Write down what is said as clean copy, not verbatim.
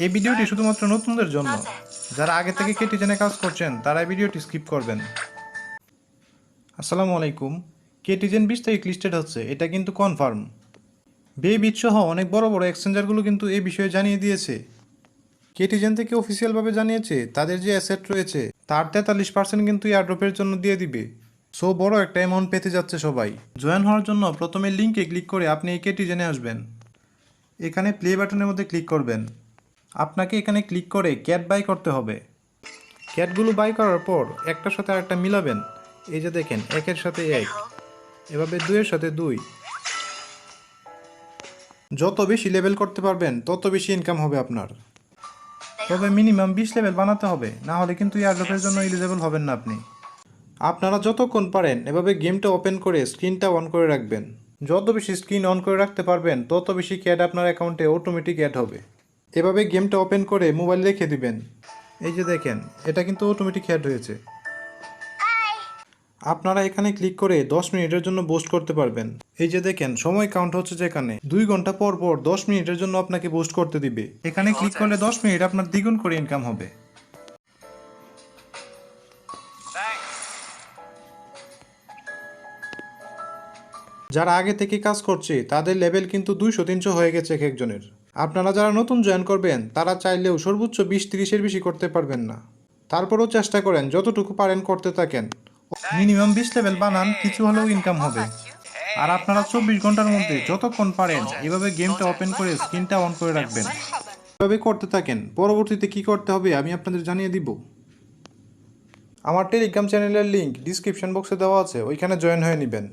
এই ভিডিওটি শুধুমাত্র নতুনদের জন্য। যারা আগে থেকে কেটিজেনে কাজ করছেন তারা এই ভিডিওটি স্কিপ করবেন। আসসালামু আলাইকুম। কেটিজেন 20 তারিখ লিস্টেড হচ্ছে, এটা কিন্তু কনফার্ম। বেবিট সহ অনেক বড় বড় এক্সচেঞ্জারগুলো কিন্তু এই বিষয়ে জানিয়ে দিয়েছে। কেটিজেন থেকে অফিসিয়ালভাবে জানিয়েছে তাদের যে অ্যাসেট রয়েছে তার 43% কিন্তু এয়ারড্রপের জন্য দিয়ে দিবে। সো বড় একটা অ্যামাউন্ট পেতে যাচ্ছে সবাই। জয়েন হওয়ার জন্য প্রথমে লিঙ্কে ক্লিক করে আপনি এই কেটিজেনে আসবেন। এখানে প্লে বাটনের মধ্যে ক্লিক করবেন। আপনাকে এখানে ক্লিক করে ক্যাট বাই করতে হবে। ক্যাটগুলো বাই করার পর একটার সাথে আরেকটা মিলাবেন। এই যে দেখেন, একের সাথে এক, এভাবে দুইয়ের সাথে দুই। যত বেশি লেভেল করতে পারবেন তত বেশি ইনকাম হবে আপনার। তবে মিনিমাম 20 লেভেল বানাতে হবে, না হলে কিন্তু এয়ারড্রপের জন্য এলিজেবল হবেন না আপনি। আপনারা যতক্ষণ পারেন এভাবে গেমটা ওপেন করে স্ক্রিনটা অন করে রাখবেন। যত বেশি স্ক্রিন অন করে রাখতে পারবেন তত বেশি ক্যাট আপনার অ্যাকাউন্টে অটোমেটিক অ্যাড হবে। এভাবে গেমটা ওপেন করে মোবাইল রেখে দিবেন। এই যে দেখেন, এটা কিন্তু অটোমেটিক অ্যাড হয়েছে। আপনারা এখানে ক্লিক করে 10 মিনিটের জন্য বুস্ট করতে পারবেন। এই যে দেখেন, সময় কাউন্ট হচ্ছে, যেখানে 2 ঘন্টা পর পর 10 মিনিটের জন্য আপনাকে বুস্ট করতে দিবে। এখানে ক্লিক করলে 10 মিনিট আপনার দ্বিগুণ করে ইনকাম হবে। যারা আগে থেকে কাজ করছে তাদের লেভেল কিন্তু 200-300 হয়ে গেছে এক একজনের। আপনারা যারা নতুন জয়েন করবেন তারা চাইলেও সর্বোচ্চ 20-30-এর বেশি করতে পারবেন না। তারপরেও চেষ্টা করেন, যতটুকু পারেন করতে থাকেন। মিনিমাম 20 লেভেল বানান, কিছু হলেও ইনকাম হবে। আর আপনারা 24 ঘন্টার মধ্যে যতক্ষণ পারেন এভাবে গেমটা ওপেন করে স্ক্রিনটা অন করে রাখবেন। এভাবে করতে থাকেন। পরবর্তীতে কি করতে হবে আমি আপনাদের জানিয়ে দিব। আমার টেলিগ্রাম চ্যানেলের লিঙ্ক ডিসক্রিপশন বক্সে দেওয়া আছে, ওইখানে জয়েন হয়ে নেবেন।